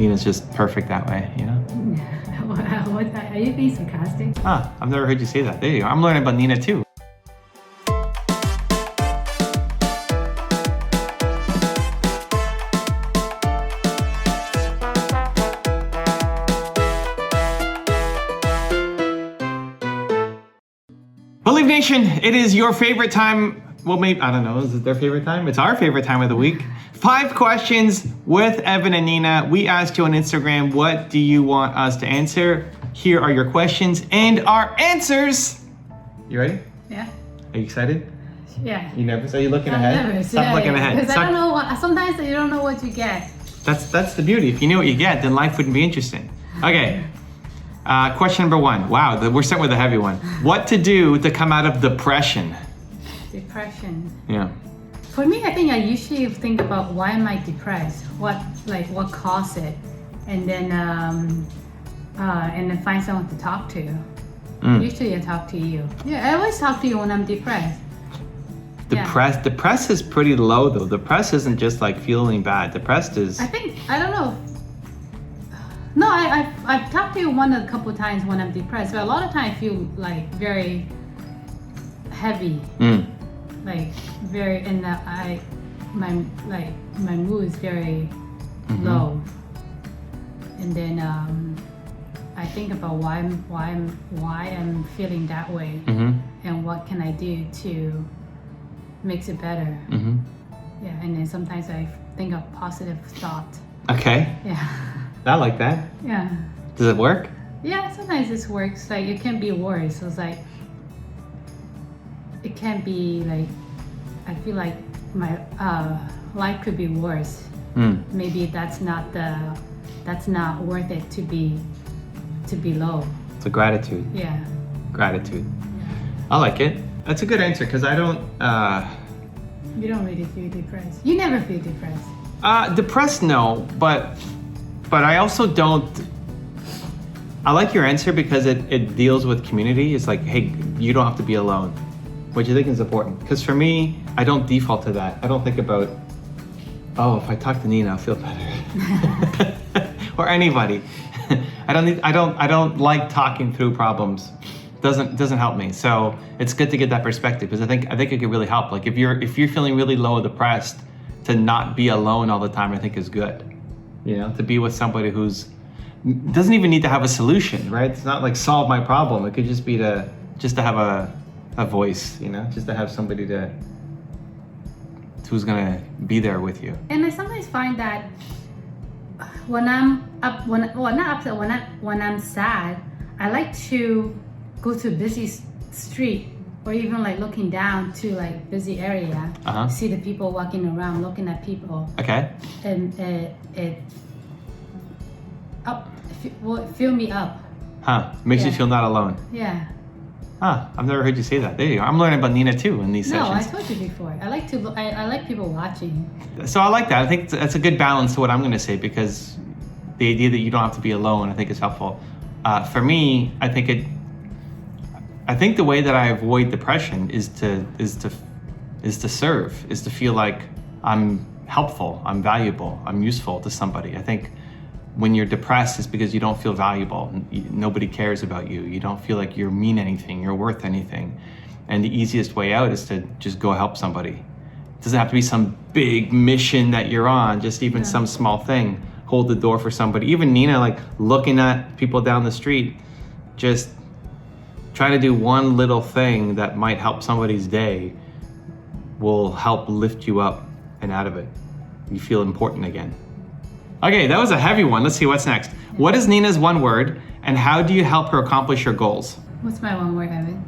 Nina's just perfect that way, you know? What, are you being sarcastic? I've never heard you say that. There you go. I'm learning about Nina too. Believe Nation, it is your favorite time. Well, maybe, I don't know, is it their favorite time? It's our favorite time of the week. 5 questions with Evan and Nina. We asked you on Instagram, what do you want us to answer? Here are your questions and our answers. You ready? Yeah. Are you excited? Yeah. You nervous? Are you looking ahead? Nervous. Stop looking ahead. Because I don't know what, sometimes you don't know what you get. That's the beauty. If you knew what you get, then life wouldn't be interesting. Okay. Question number 1. Wow, we're starting with a heavy one. What to do to come out of depression? Depression. Yeah. For me, I think I usually think about why am I depressed? What caused it? And then find someone to talk to. Usually I talk to you. Yeah, I always talk to you when I'm depressed. Depressed is pretty low though. Depressed isn't just like feeling bad. Depressed is... I don't know. No, I've talked to you a couple times when I'm depressed, but a lot of times I feel like very heavy. Like very, and my mood is very low. And then I think about why I'm feeling that way, and what can I do to makes it better. Yeah, and then sometimes I think of positive thought. Okay. Yeah. I like that. Yeah. Does it work? Yeah, sometimes this works. Like it can be worse. So it's like it can be like I feel like my life could be worse. Maybe that's not worth it to be low. It's a gratitude. Yeah. Gratitude. Yeah. I like it. That's a good answer because I don't. You don't really feel depressed. You never feel depressed. Depressed, no, but I also don't. I like your answer because it deals with community. It's like, hey, you don't have to be alone, which I think is important. Because for me, I don't default to that. I don't think about, oh, if I talk to Nina, I'll feel better, or anybody. I don't like talking through problems. Doesn't help me. So it's good to get that perspective because I think it could really help. Like if you're feeling really low or depressed, to not be alone all the time, I think is good. You know, to be with somebody who's doesn't even need to have a solution, right? It's not like solve my problem. It could just be to have a voice, you know, just to have somebody who's gonna be there with you. And I sometimes find that when I'm when I'm sad, I like to go to a busy street or even like looking down to like busy area, see the people walking around, looking at people. Okay. And fill me up. Makes you feel not alone. Yeah. I've never heard you say that. There you go. I'm learning about Nina too in these sessions. No, I told you before. I like people watching. So I like that. I think that's a good balance to what I'm going to say because the idea that you don't have to be alone, I think is helpful. For me, I think the way that I avoid depression is to serve, is to feel like I'm helpful, I'm valuable, I'm useful to somebody. I think when you're depressed, it's because you don't feel valuable. Nobody cares about you. You don't feel like you mean anything, you're worth anything. And the easiest way out is to just go help somebody. It doesn't have to be some big mission that you're on, just even some small thing. Hold the door for somebody. Even Nina, like looking at people down the street, just try to do one little thing that might help somebody's day will help lift you up and out of it. You feel important again. Okay, that was a heavy one. Let's see what's next. What is Nina's one word and how do you help her accomplish your goals? What's my one word, Evan?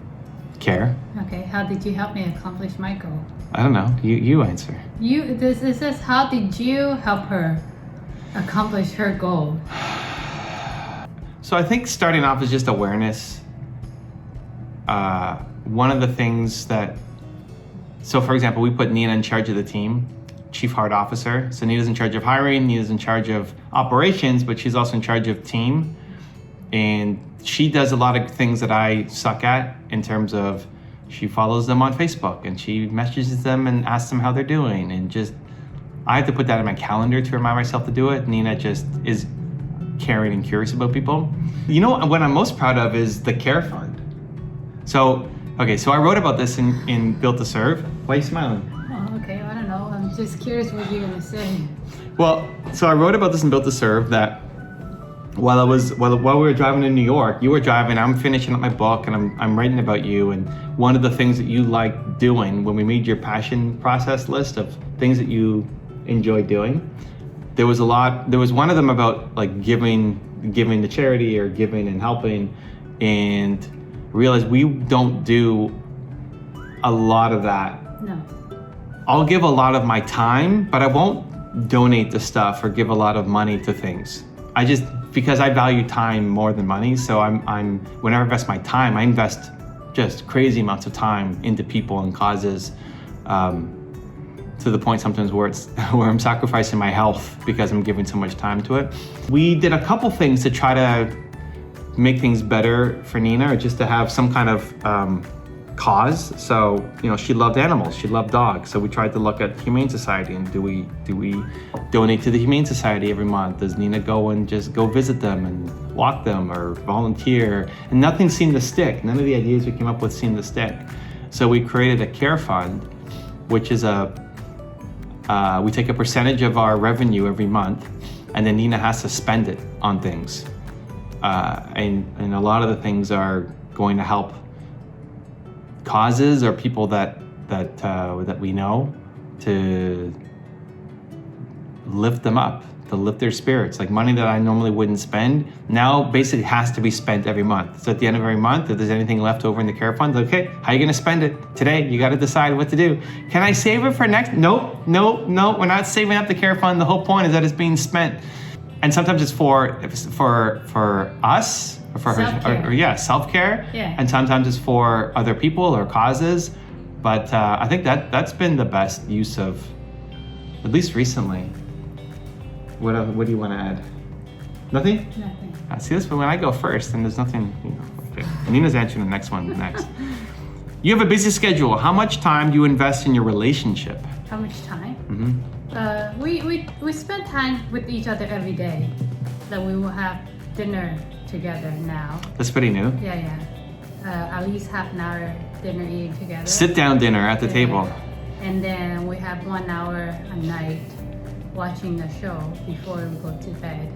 Care. Okay, how did you help me accomplish my goal? I don't know, you answer. This says, how did you help her accomplish her goal? So I think starting off is just awareness. One of the things so for example, we put Nina in charge of the team, Chief Heart Officer. So Nina's in charge of hiring, Nina's in charge of operations, but she's also in charge of team. And she does a lot of things that I suck at in terms of she follows them on Facebook and she messages them and asks them how they're doing. And just, I have to put that in my calendar to remind myself to do it. Nina just is caring and curious about people. You know what I'm most proud of is the Care Fund. So I wrote about this in Built to Serve. Why are you smiling? Oh, okay. I don't know. I'm just curious what you're gonna say. Well, so I wrote about this in Built to Serve that while we were driving to New York, you were driving, I'm finishing up my book and I'm writing about you, and one of the things that you like doing when we made your passion process list of things that you enjoy doing, there was one of them about like giving to charity or giving and helping, and realized we don't do a lot of that. No. I'll give a lot of my time, but I won't donate the stuff or give a lot of money to things. Because I value time more than money, so when I invest my time, I invest just crazy amounts of time into people and causes, to the point sometimes where I'm sacrificing my health because I'm giving so much time to it. We did a couple things to try to make things better for Nina, or just to have some kind of cause. So, she loved animals, she loved dogs. So we tried to look at Humane Society, and do we donate to the Humane Society every month? Does Nina go and just go visit them and walk them or volunteer? And nothing seemed to stick. None of the ideas we came up with seemed to stick. So we created a Care Fund, which is we take a percentage of our revenue every month, and then Nina has to spend it on things. And a lot of the things are going to help causes or people that we know, to lift them up, to lift their spirits. Like money that I normally wouldn't spend now basically has to be spent every month. So at the end of every month, if there's anything left over in the Care Fund, okay, how are you gonna spend it today? You gotta decide what to do. Can I save it for next? No, we're not saving up the Care Fund. The whole point is that it's being spent. And sometimes it's for us, or for self-care. Self-care. Yeah. And sometimes it's for other people or causes. But I think that's been the best use of, at least recently. What do you want to add? Nothing? Nothing. See this, but when I go first, then there's nothing. Okay. Nina's answering the next one next. You have a busy schedule. How much time do you invest in your relationship? How much time? Mm-hmm. We spend time with each other every day. That we will have dinner together now. That's pretty new. Yeah. At least half an hour dinner eating together. Sit down dinner at the table. And then we have 1 hour a night watching a show before we go to bed.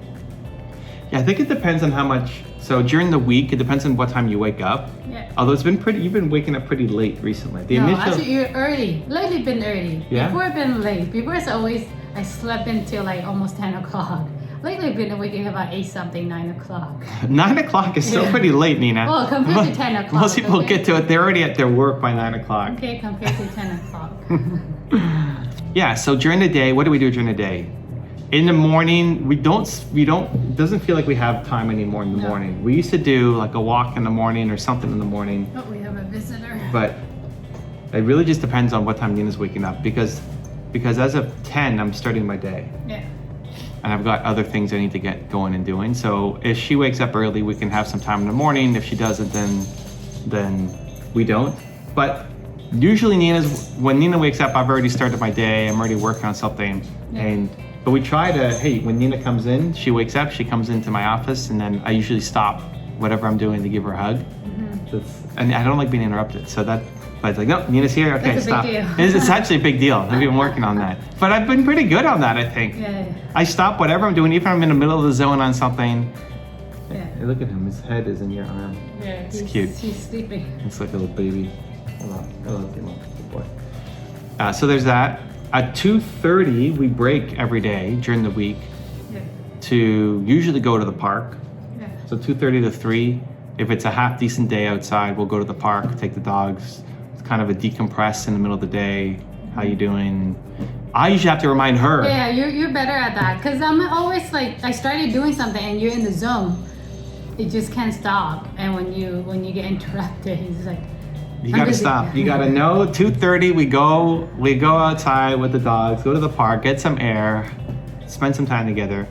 Yeah, I think it depends on how much. So during the week, it depends on what time you wake up. Yeah. Although you've been waking up pretty late recently. Actually you're early. Lately been early. Yeah? Before I've been late. Before it's always, I slept until like almost 10 o'clock. Lately I've been waking up about 8 something, 9 o'clock. 9 o'clock is still pretty late, Nina. Well, compared to 10 o'clock. Most people get to it, they're already at their work by 9 o'clock. Okay, compared to 10 o'clock. Yeah, so during the day, what do we do during the day? In the morning, we don't, it doesn't feel like we have time anymore in the morning. We used to do like a walk in the morning or something in the morning. Oh, we have a visitor. But it really just depends on what time Nina's waking up, because as of 10, I'm starting my day. Yeah. And I've got other things I need to get going and doing. So if she wakes up early, we can have some time in the morning. If she doesn't, then we don't. But usually when Nina wakes up, I've already started my day. I'm already working on something. Yeah. But we try to, hey, when Nina comes in, she wakes up, she comes into my office, and then I usually stop whatever I'm doing to give her a hug. Mm-hmm. And I don't like being interrupted. But it's like, no, Nina's here. Okay, That's stop. a big deal. It's actually a big deal. I've been working on that. But I've been pretty good on that, I think. Yeah. I stop whatever I'm doing, even if I'm in the middle of the zone on something. Yeah. Hey, look at him. His head is in your arm. Yeah, It's cute. He's sleeping. It's like a little baby. Hello, good boy. So there's that. At 2:30, we break every day during the week to usually go to the park. Yeah. So 2:30 to 3. If it's a half decent day outside, we'll go to the park, take the dogs. It's kind of a decompress in the middle of the day. How you doing? I usually have to remind her. Yeah, you're better at that. Because I'm always like, I started doing something and you're in the zone. It just can't stop. And when you get interrupted, it's like, You gotta stop. You gotta know. 2:30, we go outside with the dogs, go to the park, get some air, spend some time together.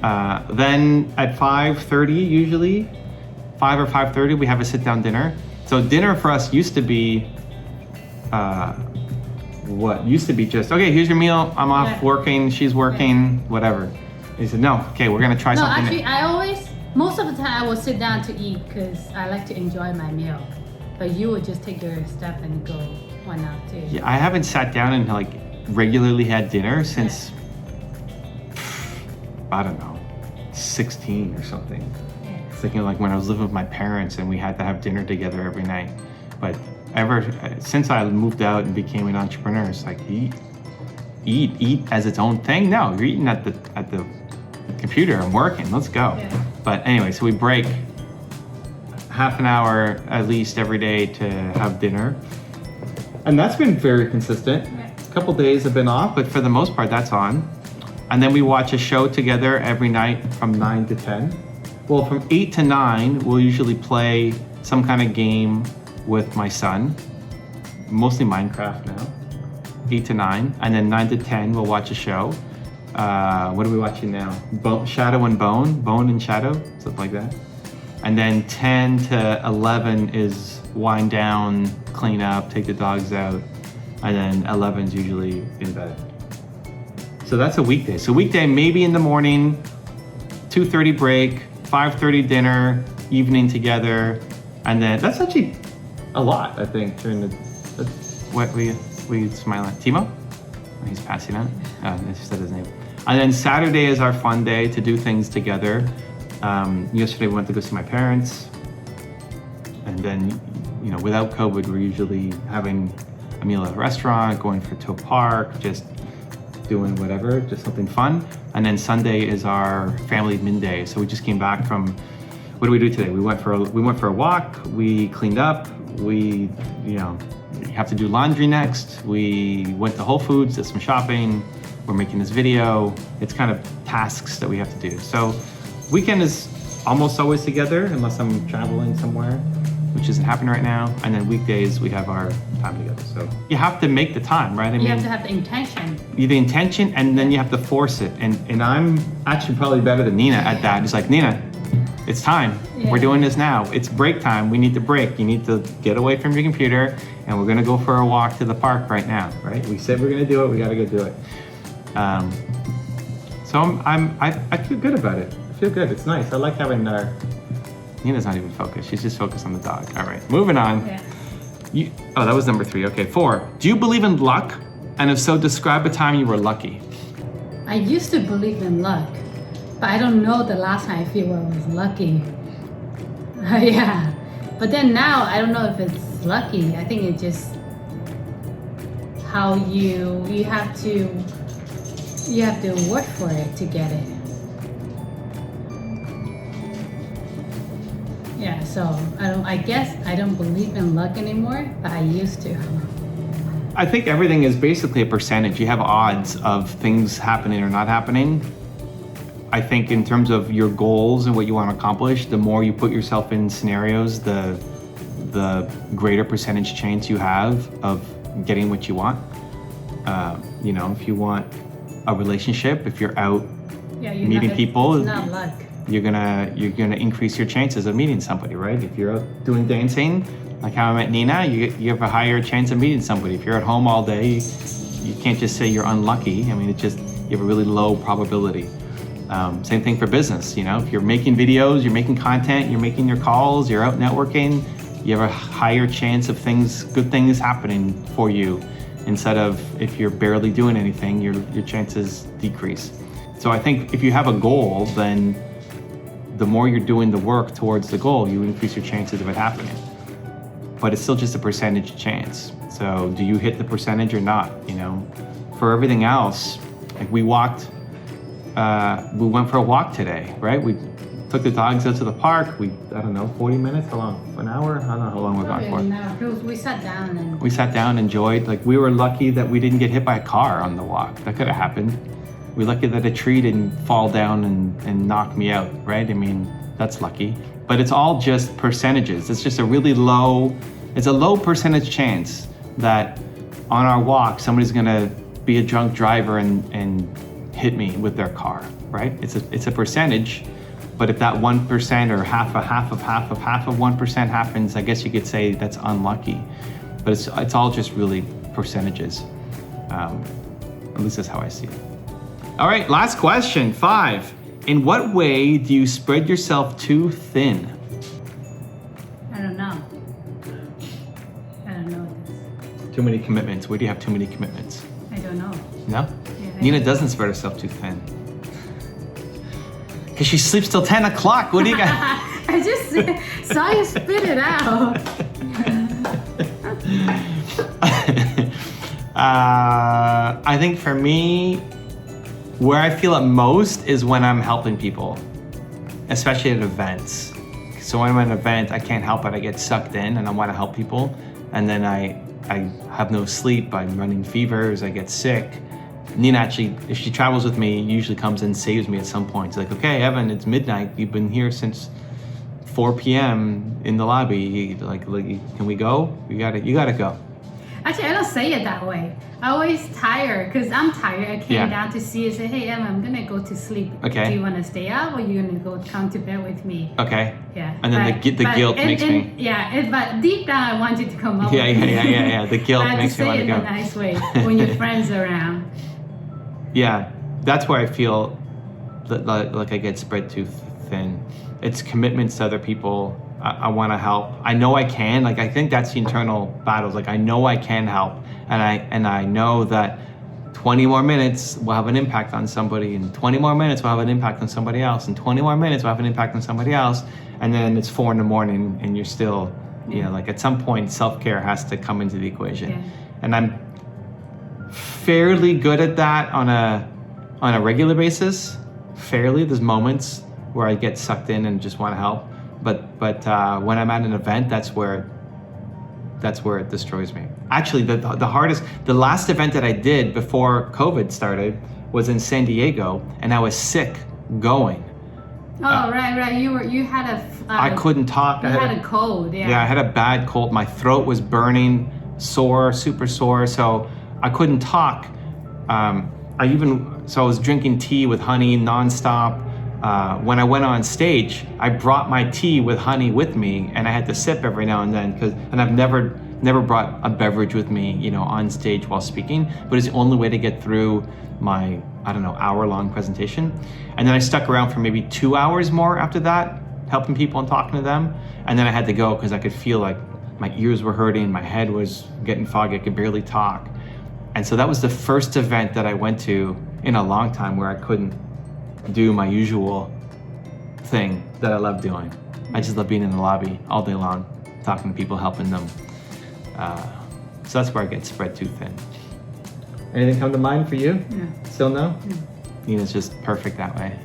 Then at 5:30, usually 5 or 5:30, we have a sit-down dinner. So dinner for us used to be just okay. Here's your meal. I'm off working. She's working. Whatever. He said, no, okay, we're gonna try No, something. actually, I always, most of the time, I will sit down to eat because I like to enjoy my meal. But you would just take your stuff and go one out too. Yeah, I haven't sat down and like regularly had dinner since, I don't know, 16 or something. Yeah. Thinking like when I was living with my parents and we had to have dinner together every night. But since I moved out and became an entrepreneur, it's like eat as its own thing. No, you're eating at the computer and working. Let's go. Yeah. But anyway, so we break half an hour at least every day to have dinner, and that's been very consistent. Yeah. A couple days have been off, but for the most part, that's on. And then we watch a show together every night from 9 to 10. Well, from 8 to 9, we'll usually play some kind of game with my son, mostly Minecraft now. 8 to 9, and then 9 to 10, we'll watch a show. What are we watching now? Shadow and Bone and Shadow, something like that. And then 10 to 11 is wind down, clean up, take the dogs out, and then 11 is usually in bed. So that's a weekday. So weekday, maybe in the morning, 2:30 break, 5:30 dinner, evening together, and then that's actually a lot, I think, during the. What were you smiling at? Timo? Oh, he's passing out. Oh, I just said his name. And then Saturday is our fun day to do things together. Yesterday we went to go see my parents, and then, you know, without COVID, we're usually having a meal at a restaurant, going to a park, just doing whatever, just something fun. And then Sunday is our family midday. So we just came back from, what did we do today? We went for a walk. We cleaned up. We, you know, have to do laundry next. We went to Whole Foods, did some shopping. We're making this video. It's kind of tasks that we have to do. So weekend is almost always together unless I'm traveling somewhere, which isn't happening right now. And then weekdays we have our time together. So you have to make the time, right? I You have to have the intention. The intention, and then you have to force it. And I'm actually probably better than Nina at that. It's like, Nina, it's time. Yeah. We're doing this now. It's break time. We need to break. You need to get away from your computer, and we're gonna go for a walk to the park right now, right? We said we're gonna do it. We gotta go do it. So I feel good about it. I feel good. It's nice. I like having Nina's not even focused. She's just focused on the dog. All right, moving on. Yeah. That was number 3. Okay, 4. Do you believe in luck? And if so, describe a time you were lucky. I used to believe in luck, but I don't know the last time I feel I was lucky. Yeah. But then now I don't know if it's lucky. I think it's just how you have to work for it to get it. Yeah, so I guess I don't believe in luck anymore, but I used to. I think everything is basically a percentage. You have odds of things happening or not happening. I think in terms of your goals and what you want to accomplish, the more you put yourself in scenarios, the greater percentage chance you have of getting what you want. You know, if you want a relationship, if you're out meeting people, it's not luck. you're gonna increase your chances of meeting somebody, right? If you're out doing dancing, like how I met Nina, you have a higher chance of meeting somebody. If you're at home all day, you can't just say you're unlucky. I mean, it's just, you have a really low probability. Same thing for business. You know, if you're making videos, you're making content, you're making your calls, you're out networking, you have a higher chance of good things happening for you, instead of if you're barely doing anything, your chances decrease. So I think if you have a goal, then the more you're doing the work towards the goal, you increase your chances of it happening. But it's still just a percentage chance. So do you hit the percentage or not? You know, for everything else, like we went for a walk today, right? We took the dogs out to the park. I don't know, 40 minutes, how long? An hour? I don't know how long we're gone for. No, we sat down and... We sat down, enjoyed. Like, we were lucky that we didn't get hit by a car on the walk. That could have happened. We're lucky that a tree didn't fall down and knock me out, right? I mean, that's lucky. But it's all just percentages. It's just a low percentage chance that on our walk, somebody's gonna be a drunk driver and hit me with their car, right? It's a percentage, but if that 1% or half of 1% happens, I guess you could say that's unlucky. But it's all just really percentages. At least that's how I see it. All right, last question, 5. In what way do you spread yourself too thin? I don't know. I don't know this. Too many commitments. Where do you have too many commitments? I don't know. No? Yeah, Nina doesn't spread herself too thin. Because she sleeps till 10 o'clock. What do you got? I just saw you spit it out. I think for me, where I feel it most is when I'm helping people, especially at events. So when I'm at an event, I can't help it. I get sucked in and I want to help people. And then I have no sleep. I'm running fevers. I get sick. Nina actually, if she travels with me, usually comes and saves me at some point. She's like, okay, Evan, it's midnight. You've been here since 4 p.m. in the lobby. Like, can we go? You gotta go. Actually, I don't say it that way. I always tired because I'm tired. I came down to see and say, hey, Emma, I'm gonna go to sleep. Okay. Do you want to stay up or you gonna come to bed with me? Okay. Yeah. And then the guilt makes me. Yeah, but deep down, I want you to come up. Yeah. The guilt but makes me want to go. I have to say it in a nice way when your friends are around. Yeah, that's where I feel like I get spread too thin. It's commitments to other people. I want to help. I know I can. Like, I think that's the internal battles. Like, I know I can help, and I know that 20 more minutes will have an impact on somebody, and 20 more minutes will have an impact on somebody else, and 20 more minutes will have an impact on somebody else, and then it's 4 a.m. and you're still, like at some point, self-care has to come into the equation, and I'm fairly good at that on a regular basis. There's moments where I get sucked in and just want to help, but when I'm at an event, that's where it destroys me. Actually, the last event that I did before COVID started was in San Diego, and I was sick going. Oh, right. You had a. I couldn't talk. You had a cold. Yeah. Yeah, I had a bad cold. My throat was burning, sore, super sore. So I couldn't talk. I was drinking tea with honey nonstop. When I went on stage, I brought my tea with honey with me, and I had to sip every now and then and I've never brought a beverage with me, on stage while speaking. But it's the only way to get through my, hour-long presentation. And then I stuck around for maybe 2 hours more after that, helping people and talking to them. And then I had to go because I could feel like my ears were hurting, my head was getting foggy, I could barely talk. And so that was the first event that I went to in a long time where I couldn't do my usual thing that I love doing. I just love being in the lobby all day long, talking to people, helping them. So that's where I get spread too thin. Anything come to mind for you? No. Still no? No. Nina's just perfect that way,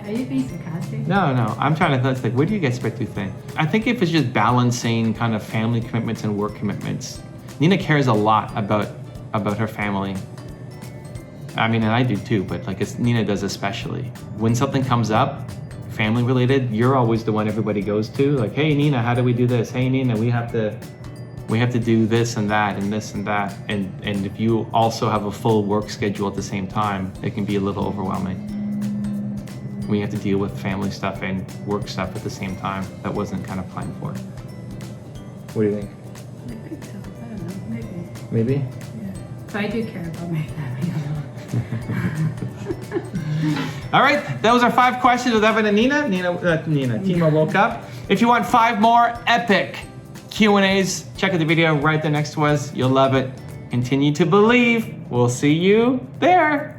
Are you being sarcastic? No, I'm trying to think, where do you get spread too thin? I think if it's just balancing kind of family commitments and work commitments. Nina cares a lot about her family. I mean, and I do too, but Nina does especially. When something comes up, family related, you're always the one everybody goes to. Like, hey Nina, how do we do this? Hey Nina, we have to do this and that and this and that. And if you also have a full work schedule at the same time, it can be a little overwhelming. We have to deal with family stuff and work stuff at the same time. That wasn't kind of planned for. What do you think? I think so. I don't know. Maybe. Maybe? Yeah. But I do care about my family. All right, those are 5 questions with Evan and Nina. Timo woke up. If you want 5 more epic Q&As, check out the video right there next to us. You'll love it. Continue to believe. We'll see you there.